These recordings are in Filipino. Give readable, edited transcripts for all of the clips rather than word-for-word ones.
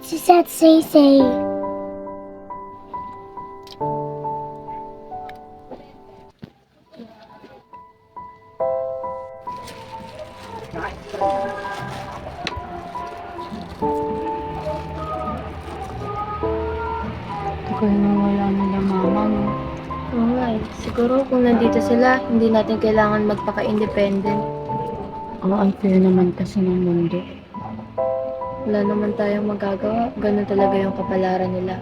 Suzette Say. Kaya nang wala nila mama mo. Oo nga eh. Siguro kung nandito sila, hindi natin kailangan magpaka-independent. Ang unfair naman kasi ng mundo. Wala naman tayong magagawa. Ganun talaga yung kapalaran nila.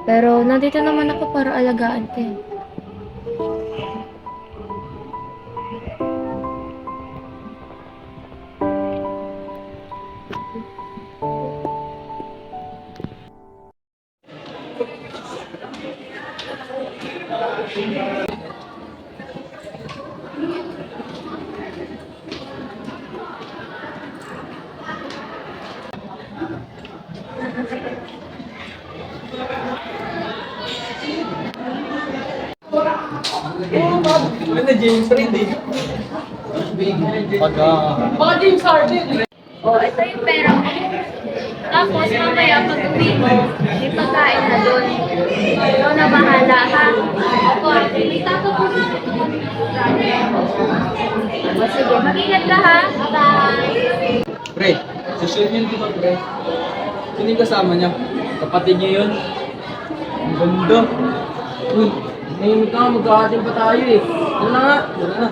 Pero nandito naman ako para alagaan ka eh. Ano James Reid eh. Baka James Harden. Oh, ito yung pera mo. Tapos mamaya pag uwi mo, may pagkain na doon. Ikaw na bahala ha. Ako, may tatapos na ito. O sige, mag-ingat ka ha. Bye-bye. Pre, susunod yun ko ba pre? Sino yung kasama niya? Kapatid niya yun? Ang ganda. Uy, nahimik ka nga, magkakating pa tayo eh. Ano na nga? Ano na?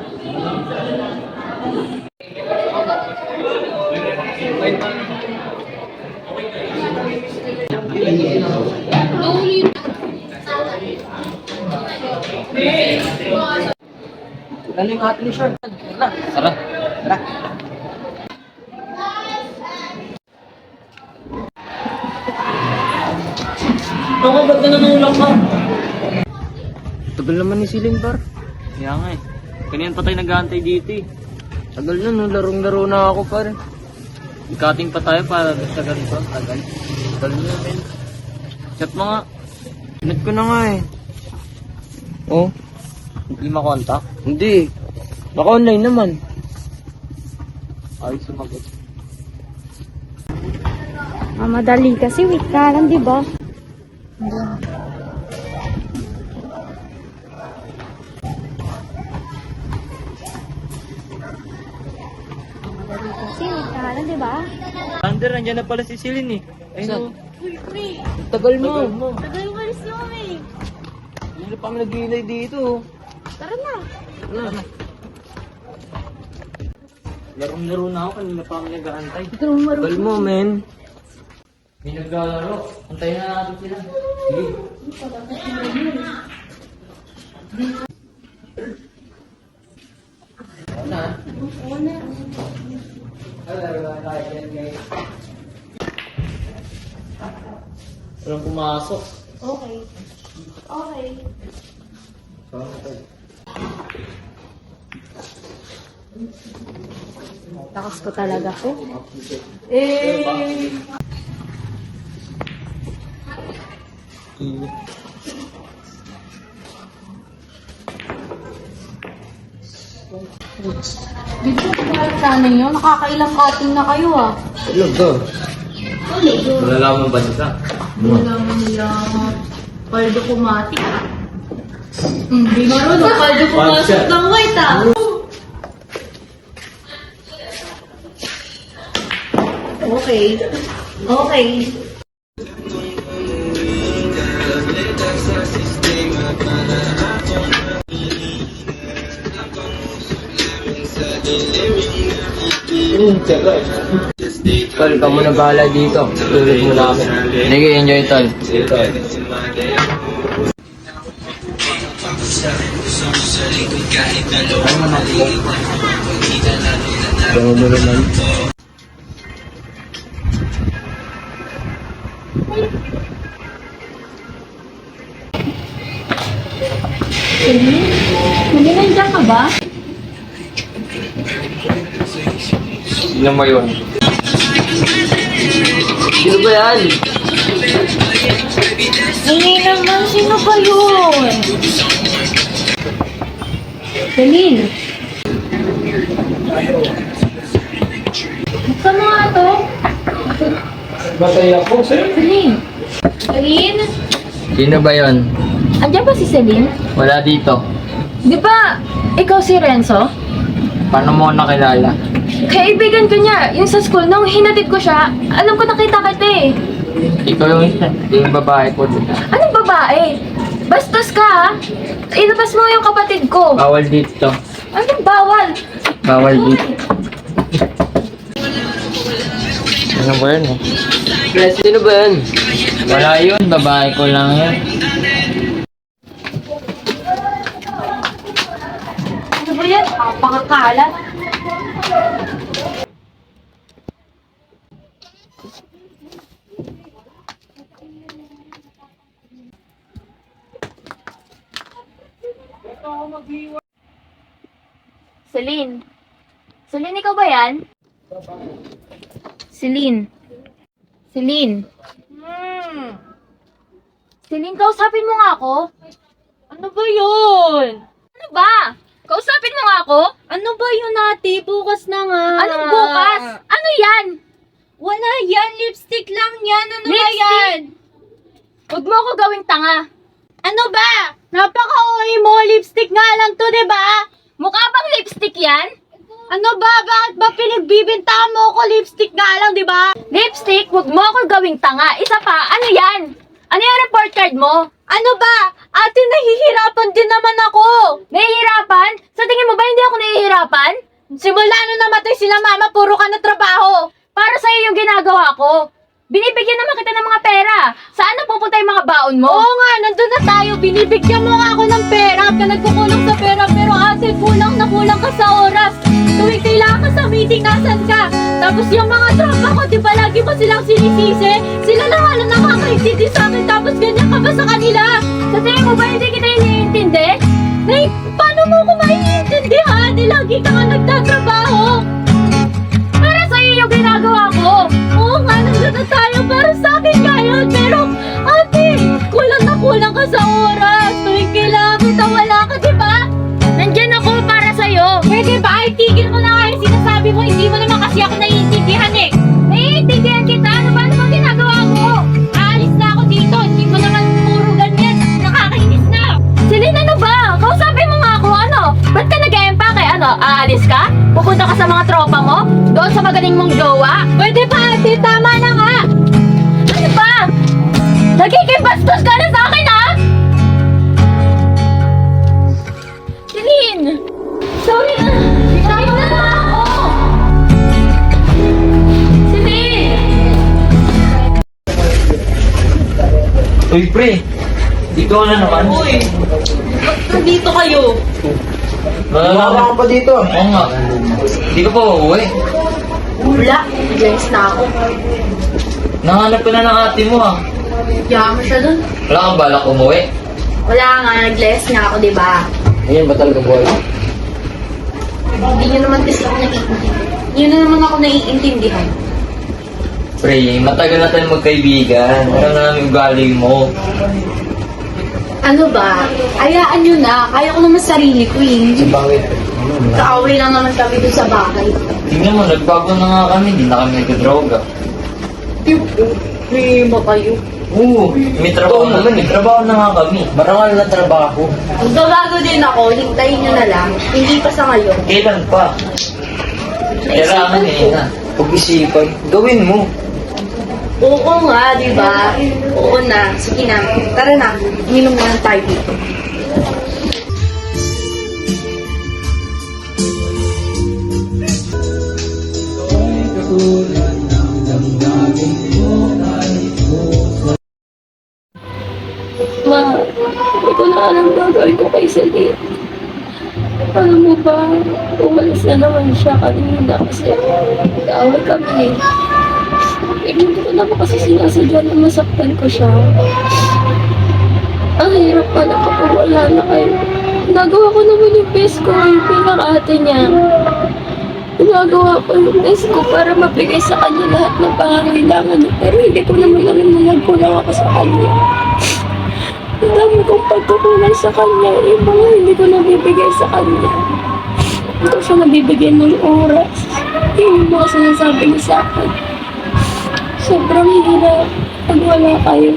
Ano yung ating short? Tara. Tara. Tara. Ako, ba't na nanulak ka? Tagal naman ni Silin, par. Kaya nga eh. Kanyan pa tayo nag-aantay dito eh. Tagal na, no? Larong-laro na ako, par. Ikating pa tayo para sa ganito. Tagal. Tagal na, men. Chat mo nga. Pinat ko na nga eh. Oh? Hindi makontak? Hindi. Naka-online naman. Ay, sumagot. Madali kasi wait ka lang, di ba? Kasi wait ka lang, di ba? Ander, nandiyan na pala si Celine eh. Ayun. Uy, pre. Tagal mo. Tagal mo alis mo eh. Hindi pa kami nag-iilay dito. Tara na. Ano? Larong-laro na ako, kanina pa kami nag-aantay. Larong-laro. Tagal mo, men. May naglalaro. Antayin na natin sila. Sige. Oo na. Oo na. Laro na tayo yan, guys. Walang pumasok. Okay. Okay. Takas ko talaga ko. Dito ko pala sana yun. Nakakailang cutting na kayo ah. Talaga. Malalaman ba siya? Wala mo nila paldo kumati. Hindi marunong paldo kumati ng white ah. Okay. Okay. Tol, ka muna bahala dito. Tulog mo na kami. Sige, enjoy, tol. Sige, tol. Ano mo naman? Maginandiyan ka ba? Sino mo yun? Sino ba yan? Hindi naman. Sino ba yun? Celine. Buksan mo nga to. Celine? Celine? Sino ba yon? Andiyan ba si Celine? Wala dito. Di ba ikaw si Renzo? Paano mo nakilala? Kaibigan ko niya, yung sa school, nung hinatid ko siya, alam ko nakita kita eh. Ikaw yung babae ko dito. Anong babae? Bastos ka ha? Ilabas mo yung kapatid ko. Bawal dito. Anong bawal? Bawal dito. Ano ba yun eh? Sino ba yun? Wala yun, babae ko lang yun. Ano ba yan? Pangakalat. Celine? Celine, ikaw ba yan? Celine? Celine? Celine, kausapin mo nga ako. Ano ba yun? Ano ba? Kausapin mo nga ako? Ano ba yun, ate? Bukas na nga. Anong bukas? Ano yan? Wala yan. Lipstick lang yan. Ano ba Lipstick? yan? Huwag mo ako gawing tanga. Ano ba? Napaka-OA mo. Lipstick nga lang to, diba? Mukha bang lipstick yan? Ano ba? Bakit ba pinagbibintangan mo ko? Lipstick nga lang, diba? Lipstick? Huwag mo ako gawing tanga. Isa pa, ano yan? Ano yung report card mo? Ano ba? Ate, nahihirapan din naman ako. Nahihirapan? Sa tingin mo ba hindi ako nahihirapan? Simula nung namatay sila mama, puro ka na trabaho. Para sa'yo yung ginagawa ko. Binibigyan naman kita ng mga pera. Saan na pupunta yung mga baon mo? Oo nga, nandun na tayo. Binibigyan mo nga ako ng pera. Ka nagkukulang sa pera. Pero ate, kulang na kulang ka sa oras. Tuwing kailangan ka sa meeting, nasan ka? Tapos yung mga tropa ko, di ba lagi mo silang sinisisi? Sila lang ano nakakaintindi sa akin. Tapos ganyan ka ba sa kanila? Sa tingin mo ba hindi kita iniintindi? Nay, paano mo ko maiintindihan? Di lagi ka nga nagtatrabaho. Para sa'yo yung ginagawa ko. Oo nga, nandun na tayo para sa akin ngayon. Pero, ate, kulang ka sa oras. Tuwing kailangan kita, wala ka, di ba? Nandyan ako para sa'yo. Pwede ba? Ay, tigil mo na nga yung sinasabi mo. Hindi mo naman kasi ako naiintindihan eh. Naiintindihan kita. Ano ba bang ginagawa mo? Aalis na ako dito. Hindi mo naman puro ganyan. Nakakainis na. Celine, ano ba? Kausapin mo nga ako, ano? Ba't ka nag-e-empake? Ano, aalis ka? Pupunta ka sa mga tropa mo? Doon sa magaling mong jowa? Pwede ba, ate? Tama na nga. Ano ba? Nagkikibastos ka na sa akin, ha? Celine! Sorry na! Bitayin na lang ako! Celine! Uy, pre! Dito ka na naman. Uy, nandito kayo. Wala ka pa dito. Oo nga. Hindi ka pa uuwi. Wala, nag-lens na ako. Nahanap ka na ng ate mo ha. Kaya mo siya dun. Wala kang balak umuwi. Wala nga, nag-lens nga ako, di ba? Ngayon ba talaga buhay? Hindi nyo naman kasi ako naiintindihan. Yun na naman ako naiintindihan. Pre, matagal na tayong magkaibigan. Alam na namin ugali mo. Ano ba? Hayaan nyo na. Kaya ko naman sarili ko eh. Bakit? Kaaway lang naman kami dun sa bahay. Tingnan mo, nagbago na nga kami. Hindi na kami nagdodroga. Prima kayo. Oo, may trabaho naman. May trabaho na nga kami. Marangal na trabaho. Magbabago din ako. Hintayin nyo na lang. Hindi pa sa ngayon. Kailan pa? Kailangan eh na. Pag-isipan. Gawin mo. Oo nga, di ba? Oo na. Sige na. Tara na. Inom na lang tayo dito. Ma, hindi ko na alam gagawin ko kay Celine. Alam mo ba, umalis na naman siya kanina kasi nag-away kami. Hindi ko naman kasi sinasadya na masaktan ko siya. Ang hirap pala kapag wala na kayo. Nagawa ko naman yung best ko, yung pinaka-ate niya. Ginagawa ko yung best ko para mabigay sa kanya lahat ng pangangailangan niya. Pero hindi ko naman alam na nagkulang ako sa kanya. Ang dami kong pagkukulang sa kanya. Yung mga hindi ko nabibigay sa kanya. Hindi ko siya nabibigyan ng oras. Yung mga sinasabi niya sa akin. Sobrang hirap pag wala kayo.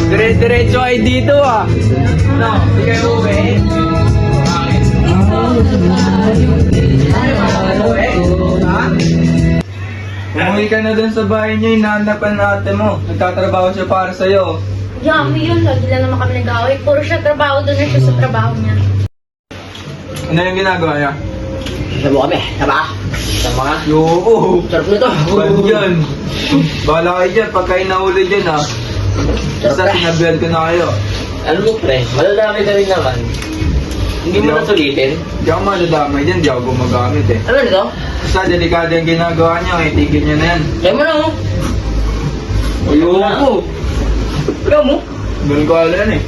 Dire-diretso ay dito ah. No, hindi kayo uwi. Umuwi ka na dun sa bahay niya, hinahanapan natin mo. Nagtatrabaho siya para sa'yo. Yummy yun. Lagi lang naman kami nag-away. Puro siya trabaho. Doon na siya sa trabaho niya. Ano yung ginagawa niya? Sabo kami, tama? Tama ka? Oo. Sarap nito. Bad yan. Bahala kayo dyan, pagka inahuli dyan ha. Basta sinabihan ko na kayo. Ano mo pre, malalaki ka rin naman. Hindi mo na sulitin. Di ako madadamay dyan, di ako gumagamit eh. Ano nito? Basta delikado yung ginagawa niyo, itigil niyo na yan. Kaya mo na oh. Ayoko. Ikaw mo? Ganun ko alam yan eh.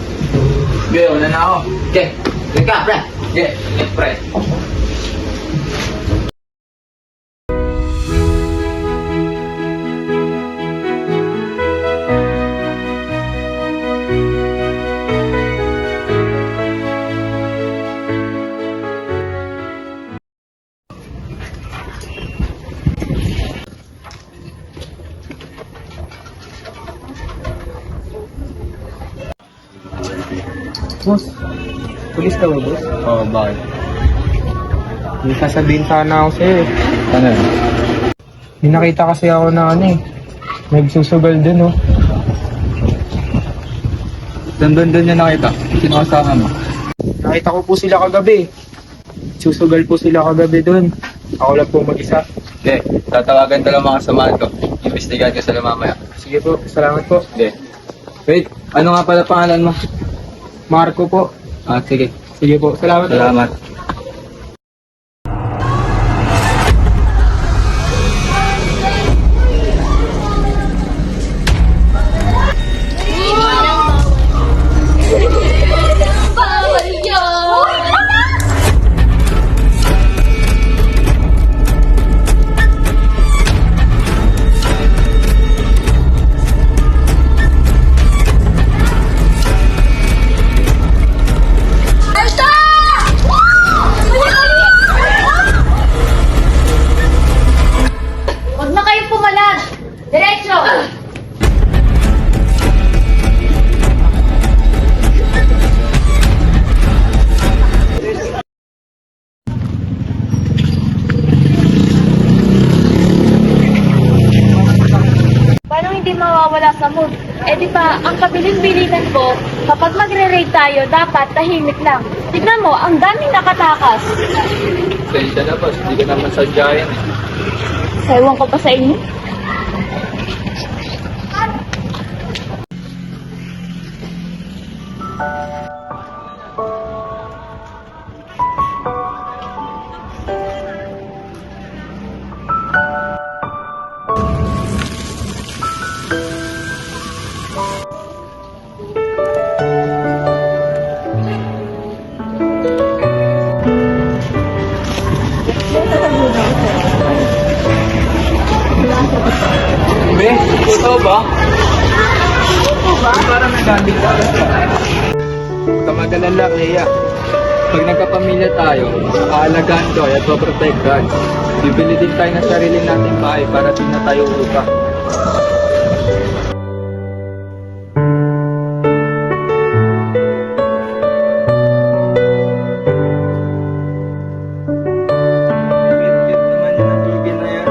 Okay, wala na ako. Okay, ka pre. Okay, pre. Boss, pulis ka ba, boss? Oo, bakit? May sasabihin sana ako sa'yo eh. Ano yun? May nakita kasi ako na ano eh. Nagsusugal dun oh. Doon niya nakita. Sino kasama mo? Nakita ko po sila kagabi. Susugal po sila kagabi dun. Ako lang po mag-isa. Okay, tatawagan ko lang mga samahan ko. Investigahan ko sila mamaya. Sige po, salamat po. Okay. Wait, ano nga pala pangalan mo? Marco po. Ah, sige. Sige po, salamat po. Salamat. Bawal yun! Huwag na kayong pumalag. Diretso. Paano hindi mawawala sa mood? Eh di ba, ang kabilin-bilinan ko, kapag magre-raid tayo, dapat tahimik lang. Tignan mo, ang daming nakatakas. Sensya na boss, hindi ka naman sadya yan eh. Ewan ko pa sa inyo. Be, totoo ba? Totoo ba? Parang naganding ka. Huwag ka mag-alala, Kaya. Pag nagkapamilya tayo, aalagaan ko at maprotektahan. Bibili din tayo ng sarili nating bahay para din na tayo utang. Cute naman yung nagiging na yan.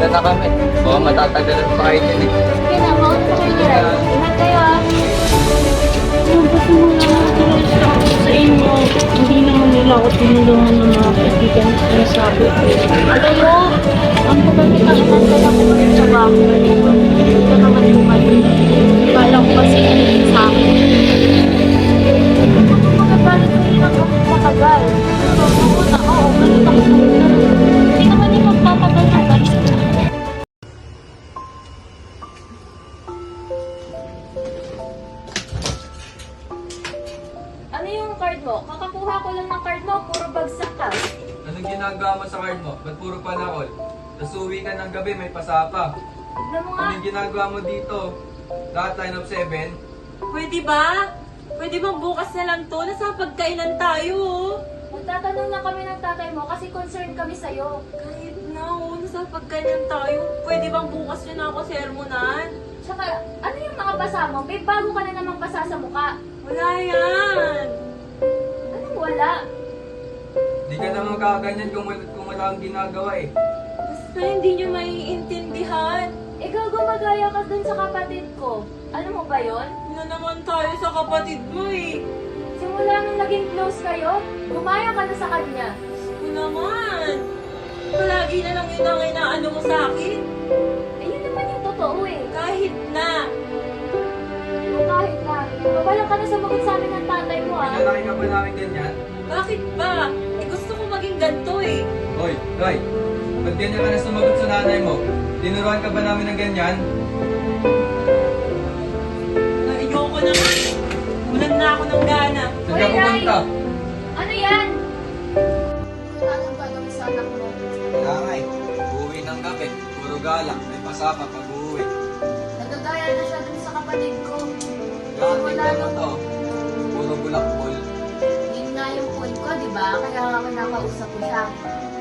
Mauna na kami. Baka matatagalan pa kayo din eh. Sige na, mauna na kayo dyan. Ingat kayo ah. Sa inyo, hindi naman nila ako tinulungan ng mga kaibigan ko na sabi ko. Alam mo, ang pagkakita naman kaya ko sa bahay. Ito naman bumalik. Kala ko kasi ano yung sa akin. Magkapalit ko rin ako makagal. Pero nauna ako, galit ako sa ito. Hindi naman yung magpapagal ng galit. Ano yung card mo? Kakakuha ko lang ng card mo, puro bagsak ka. Anong ginagawa mo sa card mo? Ba't puro panakol? Tapos uwi ka ng gabi, may pasapa. Tignan mo nga. Anong ginagawa mo dito? Lahat line of 7? Pwede ba? Pwede bang bukas na lang to? Nasa pagkainan tayo, oh. Magtatanong lang kami ng tatay mo kasi concerned kami sa'yo. Kahit na, oh. Nasa pagkainan tayo. Pwede bang bukas nyo na ako sermonan? Tsaka, ano yung mga basa mo? May bago ka na namang basa sa mukha. Wala yan. Anong wala? Di ka naman kaganyan kung wala kang ginagawa eh. Basta hindi nyo maiintindihan. Ikaw gumagaya ka dun sa kapatid ko. Ano mo ba yon? Ano naman tayo sa kapatid mo, eh. Simula nung naging close kayo, gumaya ka na sa kanya. Ano naman? Palagi na lang yun ang inaano mo sa akin. Ayun naman yung totoo eh. Kahit na. O kahit na, mawalan ka na sumagot sa amin ng tatay mo ah. Pinalaki ka ba namin ganyan? Bakit ba? Eh, gusto ko maging ganito, eh. Hoy, Roy, ba't ganyan ka na sumagot sa nanay mo? Tinuruan ka ba namin ng ganyan? Ayoko na nga. Ulan na ako ng gana. Saan ka pupunta? Ano yan? Anong gagawin sa anak mo? Kaya nga eh, uuwi ng gabi, puro galak, may pasapa pag uuwi. Nagagaya na siya dun sa kapatid ko. Lahat Wala tingnan mo nang- to, puro bulakbol. Yun nga yung point ko, di ba? Kaya nga kinakausap ko siya.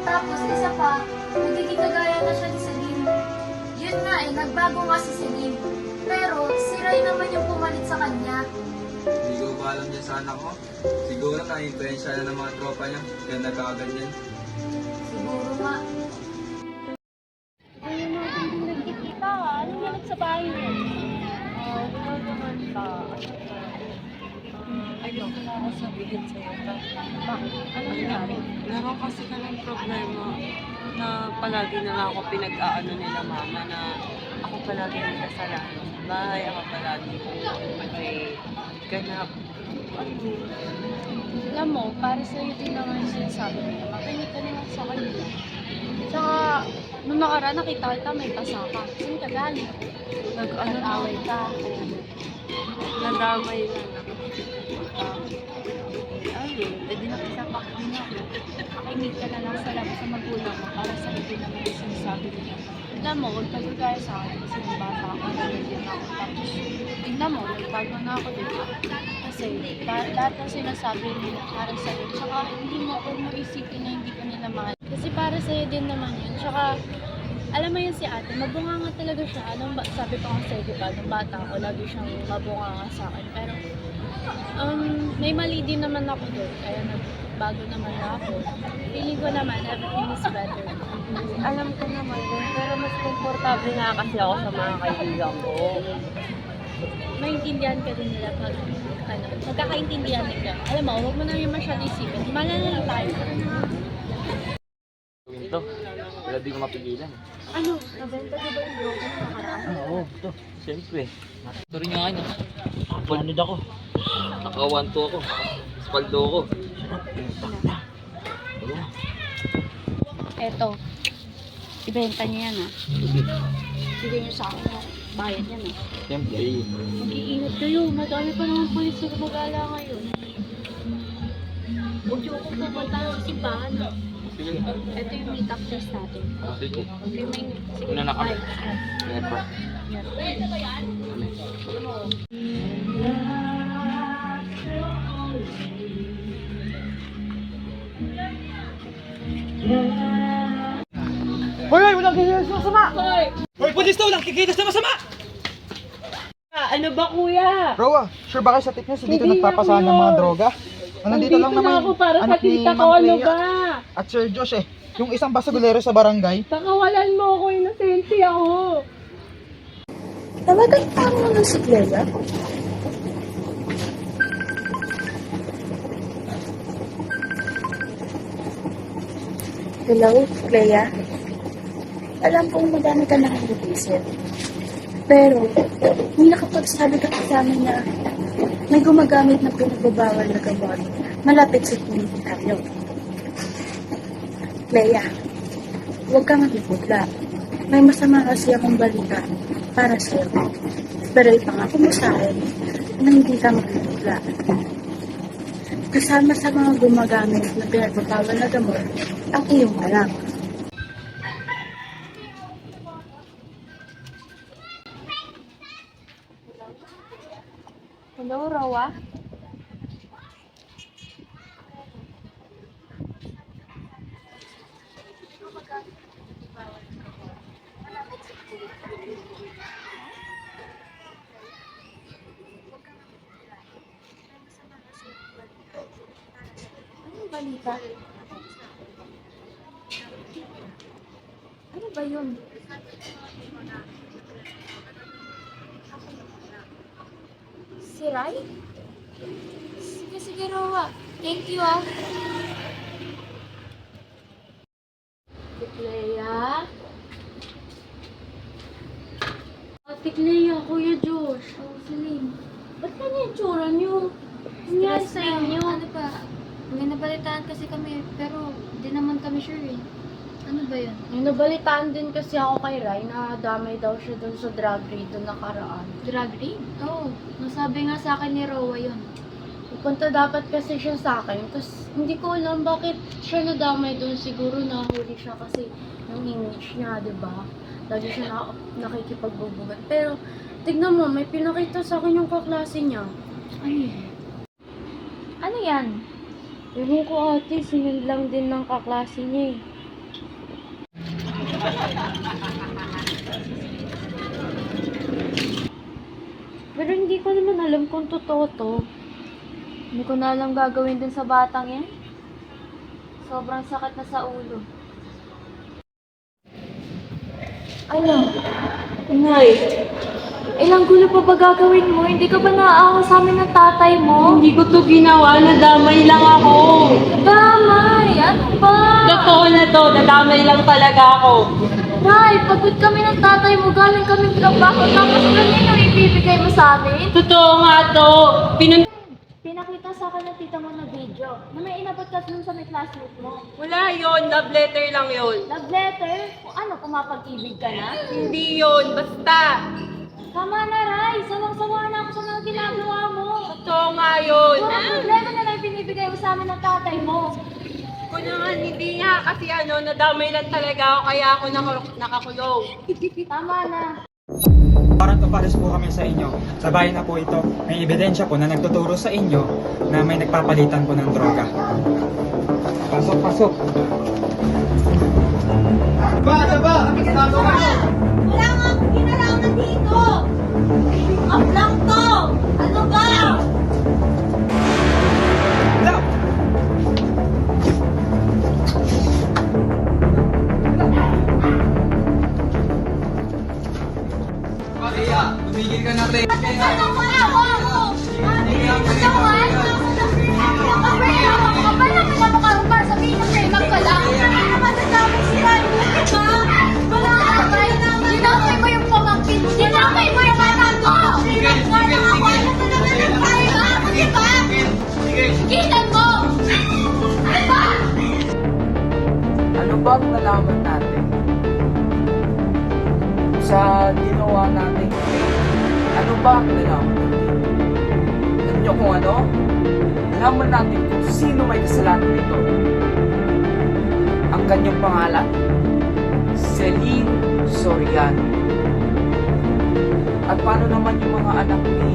Tapos isa pa, nagiging kagaya na siya ni Celine. Yun nga eh, nagbago nga si Celine. Pero si Ray naman yung pumalit sa kanya. Hindi ko ba alam yan sa anak mo? Siguro na-influensya na ng mga tropa niya, kaya nagkakaganyan. Siguro nga. Ayun na, hindi nagkikita ka. Anong galit sa bahay mo? Wala naman pa. Ayoko na ako sabihin sa'yo. Bakit? Ano nangyari? Meron kasi kaming problema na palagi na lang ako pinag-aano nila mama na ako palagi yung kasalanan sa bahay, ako palagi may ganap. Alam mo, para sa'yo din naman yung sinasabi nila. Makinig ka naman sa kanila. Tsaka, nung nakaraan nakita kita, may pasaka. Saan ka galing? Nag-away ka. Nadamay lang ako. Ayun, pwede na kisapak din ako. Makinig ka na lang sa labas sa magulang mo para sa'yo din naman yung sinasabi nila. Alam mo, huwag ka gagaya sa akin kasi nung bata ako, nalagyan ako. Tapos, tignan mo, nagbago na ako dito. Kasi, lahat ng sinasabi nila para sa'yo. Tsaka, hindi mo ako isipin na hindi ka nila mahal. Kasi para sa'yo din naman yun. Tsaka, alam mo yun si ate, mabunganga talaga siya. Sabi ko nga sa'yo, diba, nung bata ako, lagi siyang mabunganga sa akin. Pero, may mali din naman ako doon. Kaya nagbago naman na ako. Feeling ko naman, everything is better. Alam ko naman yun, pero mas komportable nga kasi ako sa mga kaibigan ko. Maintindihan ka din nila pag magkakaintindihan nila. Alam mo, huwag mo na yung masyado isipin. Malala lang tayo. Gawin to. Wala di ko mapigilan. Ano? Nabenta ko ba yung broken na nakaraan? Oo, ito. Siyempre. Ito rin yung ano. Nakapanod ako. Naka-1-2 ako. Spaldo ako. Eto. Ibenta niyo yan ah. Bigay niyo sa akin yung bayad yan ah. Siyempre. Mag-iingat kayo. Madami pa naman pulis na gumagala ngayon. Huwag niyo akong pupunta sa simbahan ah. Sige. Ito yung meet-up test natin. Sige. Okay, may... Sige, Una na kami. bye. Never. Ano ba kuya? Bro, sure ba kayo sa tip niyo? Dito nagpapasahan ng mga droga? Nandito lang naman ako para sa anak ni kita ko, Ma'am ano Clea ba? At Sir Josh eh. Yung isang basagulero sa barangay. Pakawalan mo ako, innocent guilty ako. Tawagan pa mo ng si Clea. Hello, Clea. Alam kong madami ka nakikisip. Pero, may nakapagsabi ka sa amin na may gumagamit ng pinagbabawal na gamot malapit sa clinic tayo. Clea, huwag kang magigugla. May masama kasi akong balita para sa'yo. Pero ipangako mo sa akin na hindi ka magigugla. Kasama sa mga gumagamit ng pinagbabawal na gamot ang iyong anak. Hello, Rowa? Anong balita? Ano ba yun? Si Rai? Sige, Rowa. Thank you, ah. Ate Clea? Ate Clea, Kuya Josh. Oh, Celine. Ba't kanya yung tsura niyo? Nangyari sa inyo? Ano ba? May nabalitaan kasi kami, pero di naman kami sure eh. Ano ba yun? May nabalitaan din kasi ako kay Rai na damay daw siya dun sa drug raid doon nakaraan. Drug raid? Oo. Nasabi nga sa akin ni Rowa yun. Pupunta dapat kasi siya sa akin. Tapos hindi ko alam bakit siya nadamay doon. Siguro nahuli siya kasi ng image niya, di ba? Lagi siya nakikipagbubugan. Pero tignan mo, may pinakita sa akin yung kaklase niya. Ano yun? Ano yan? Ewan ko ate, sinend lang din ng kaklase niya eh. Pero hindi ko naman alam kung totoo to. Hindi ko na alam gagawin din sa batang yan. Sobrang sakit na sa ulo. Ano? Nay, Ilang gulo pa ba gagawin mo? Hindi ka ba naaawa sa amin ng tatay mo? hindi ko to ginawa. Nadamay lang ako. Damay! Ano ba? Totoo na to. Nadamay lang talaga ako. Ray, pagod kami ng tatay mo. Galing kami trabaho. Tapos ganyan ang ibibigay mo sa amin? Totoo nga to. Pinakita sa akin ng tita mo na video na may inabot ka dun sa may classmate mo. Wala yon. Love letter lang yon. Love letter? Kung ano, pumapag-ibig ka na? Hindi yon. Basta. Tama na, Ray. Sawang-sawa na ako sa mga ginagawa mo. Totoo nga yun. Mga problema na lang binibigay mo sa amin ng tatay mo. Kung naman, hindi nga kasi nadamay lang talaga ako kaya ako nakakulong. Tama na. Parang pares po kami sa inyo. Sa bayan na po ito, may ebidensya po na nagtuturo sa inyo na may nagpapalitan po ng droga. Pasok, pasok. Saba! Ano ginagawa mo? Wala nga akong kinalaman dito. Up lang to. Ano ba? Hello! Maria, tumigil ka na rin. Anong maawa mo? Ito nga, nakapera ako kapal na pinamukha mo para sabihin na frame up ka lang. Ano naman nasabi sila? Diba? Wala ka tayo naman. Dinamay mo yung pamangkin. Dinamay mo yung anak ko. Wala ako. Ano talaga ng tayo ako, diba? Gitan mo! Diba? Ano ba ang nalaman natin sa ginawa natin? Ano ba ang nalaman natin? Alam niyo kung ano? Nalaman natin kung sino may kasalanan nito. Ang kanyang pangalan, Celine Soriano. At paano naman yung mga anak ni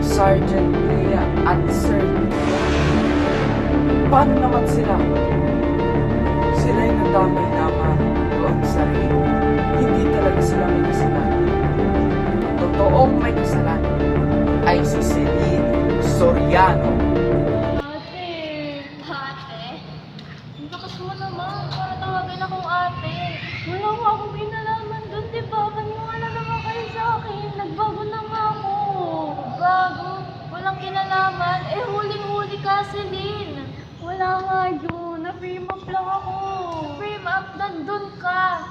Sergeant Lea at Sir? Paano naman sila? Sila'y nadamay naman doon sa rin. Hindi talaga sila may kasalanan. Ang totoong may kasalanan ay si Celine Soriano. Ate? Ang lakas mo naman. Para tawagan akong ate. Wala ko akong pinalaman doon. nandun ka.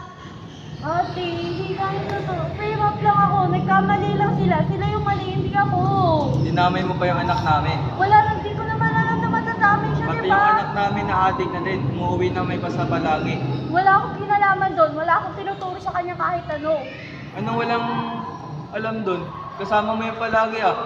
Ate, hindi kami totoo. Pahirap lang ako. Nagkamali lang sila. Sila yung mali, hindi ako. Dinamay mo pa yung anak namin. Wala lang, di ko naman alam na matadamay siya, Pati di yung ba? anak namin na adik na din, umuwi na may basta palagi. Wala akong kinalaman doon. Wala akong tinuturo sa kanya kahit ano. Anong walang alam dun? Kasama mo yung palagi ah.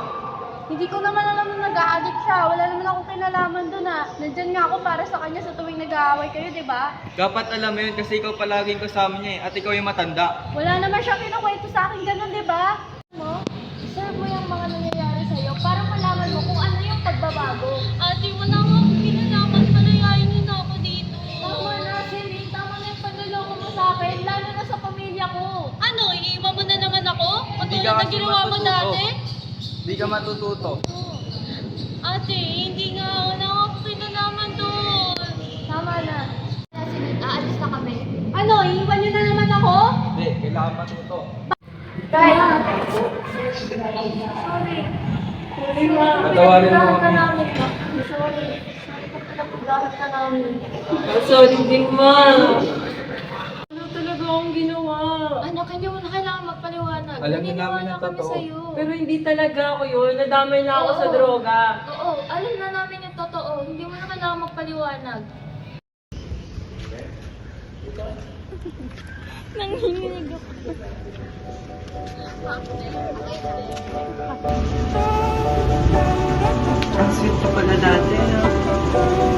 Hindi ko naman alam na nag-a-addict siya. Wala naman akong kinalaman doon ah. Nandyan nga ako para sa kanya sa tuwing nag-aaway kayo, di ba? Dapat alam mo yun kasi ikaw palaging kasama niya eh, at ikaw yung matanda. Wala naman siya kinukwento sa akin ganun, di ba? Mo, serve mo yung mga nangyayari sa'yo para malaman mo kung ano yung pagbabago. Ate, wala nga akong kinalaman. Palayain niyo na ako dito. Tama na, Celine. Tama na yung panloloko mo sa akin, lalo na sa pamilya ko. Ano, iiwan mo na naman ako? Hindi Katulad ka na kasi ginawa mo matututo. dati? Hindi ka matututo. Ate, hindi nga. Wala nga akong kinalaman doon. Tama na. Celine, aalis na kami. Ano, iiwan niyo na naman ako? Hindi, kailangan matuto. Kaya. Patawarin mo kami. Sorry. Napaglahat na namin. Sorry din, ma. Ano talaga akong ginawa? Anak, hindi mo na kailangan magpaliwanag. Alam na namin Naniniwala ang kami totoo. sa'yo. Pero hindi talaga ako yun. Nadamay na ako sa Oo. droga. Oo, alam na namin yung totoo. Hindi mo na kailangan magpaliwanag. Nanginginig ako. Ang sweet ka pala dati.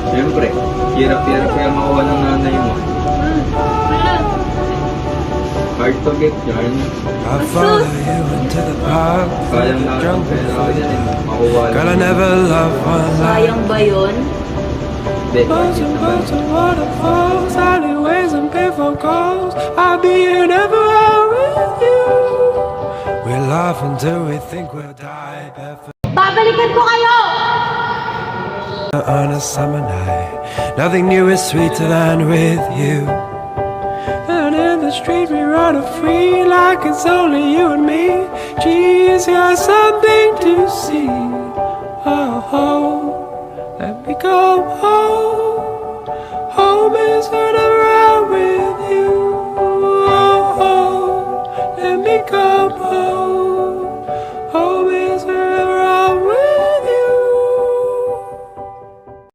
Siyempre, hirap-hirap kaya makuha ng nanay mo. Hard to get yan. I'll follow you into the park, Sayang na ang jungle. pera ko yan eh. Makuha Girl, I lang. never loved one like Sayang ba yun? Hindi, Birds bakit and naman? birds and waterfalls, alleyways and payphone calls. I'll be here never out with you. We'll laugh until we think we'll die barefoot Babalikan ko kayo! on a summer night. Nothing new is sweeter than with you. And in the street we run free like it's only you and me. Geez, you're something to see. Oh, let me go home.